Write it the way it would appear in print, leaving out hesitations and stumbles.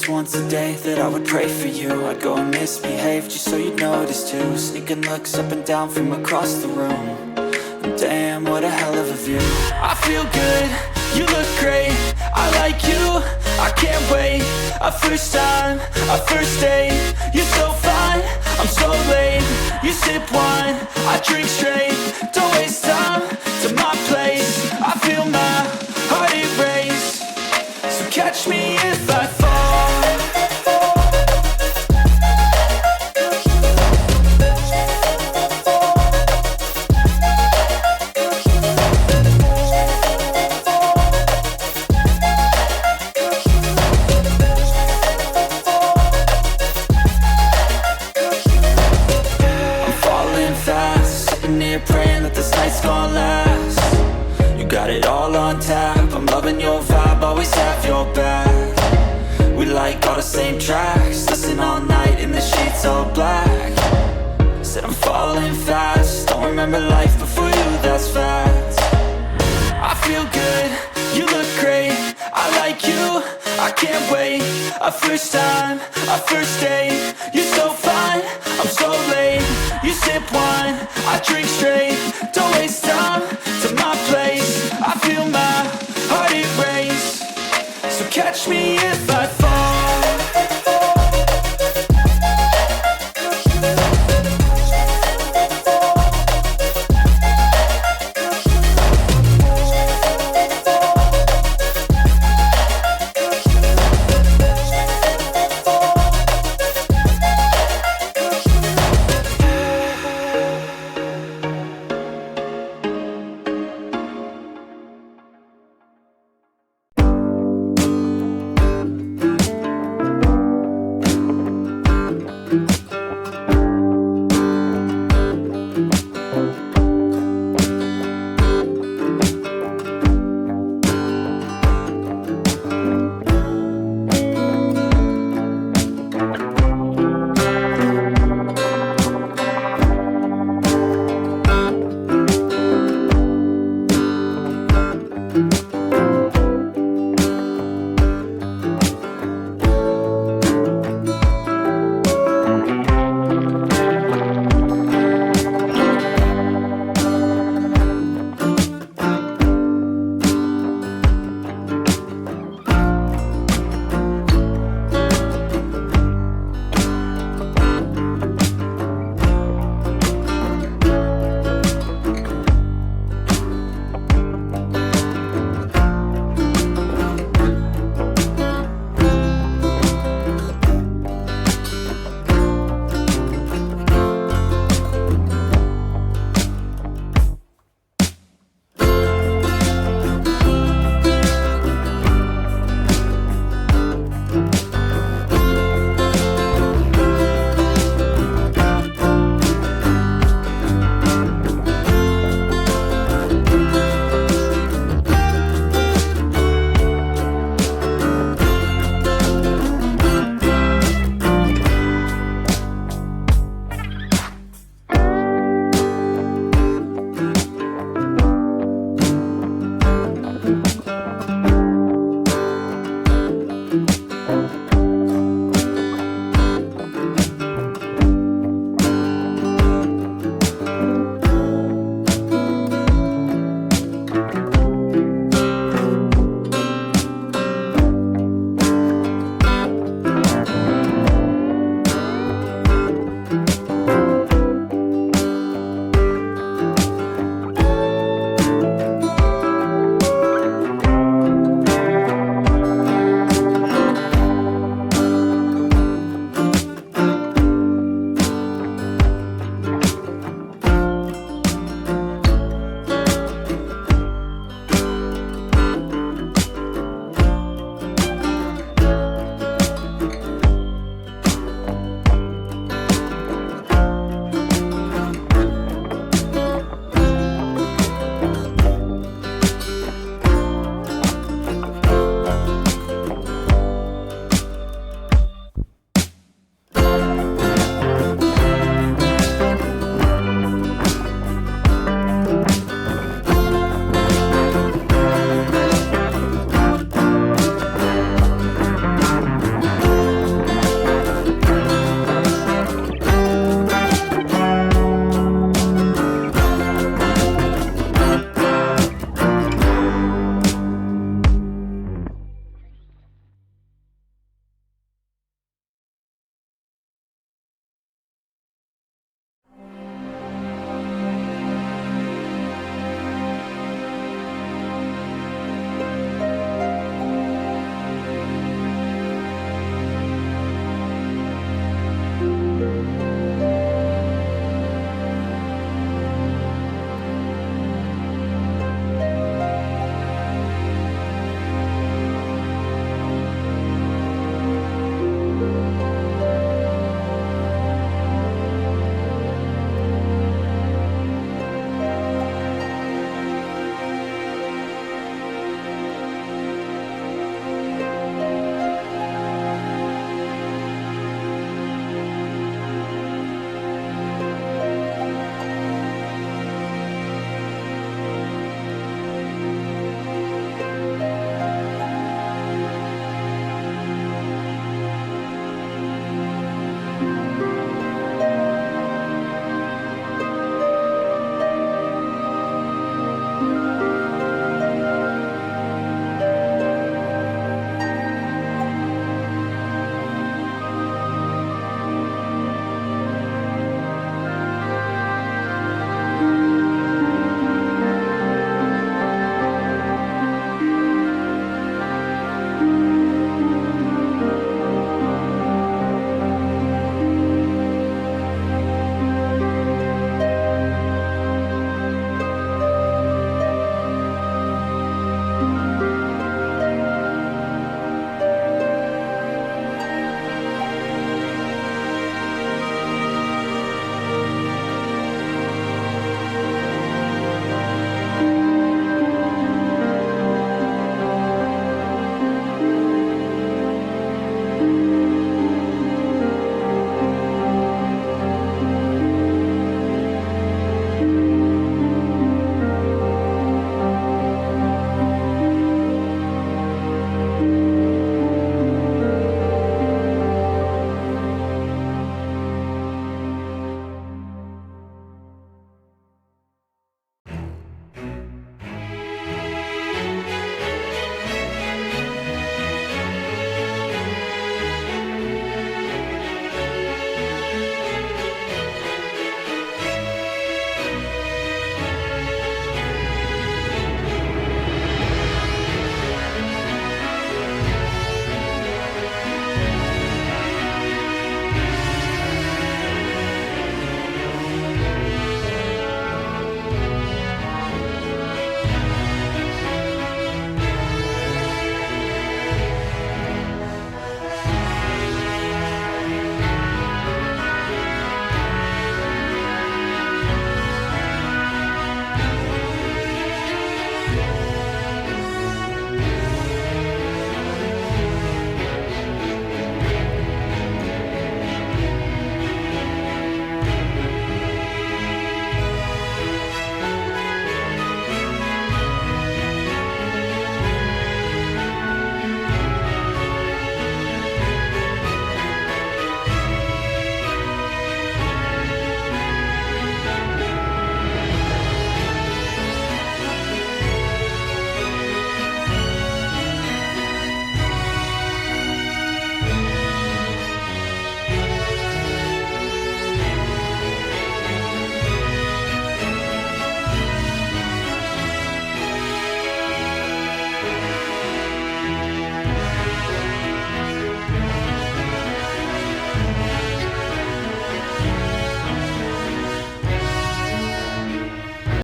promised once a day that I would pray for you. I'd go and misbehave just so you'd notice too. Sneaking looks up and down from across the room. And damn, what a hell of a view. I feel good, you look great, I like you, I can't wait. A first time, a first date, you're so fine, I'm so late. You sip wine, I drink straight, don't waste time to my place. I feel my heart erase, so catch me if I fall. Praying that this night's gonna last. You got it all on tap, I'm loving your vibe, always have your back. We like all the same tracks, listen all night in the sheets all black. Said I'm falling fast, don't remember life before you, that's fact. I feel good, you look great, I like you, I can't wait. A first time, a first date, you're so fine, I'm so late. You sip wine, I drink straight, don't waste time to my place. I feel my heart erase, so catch me if I fall.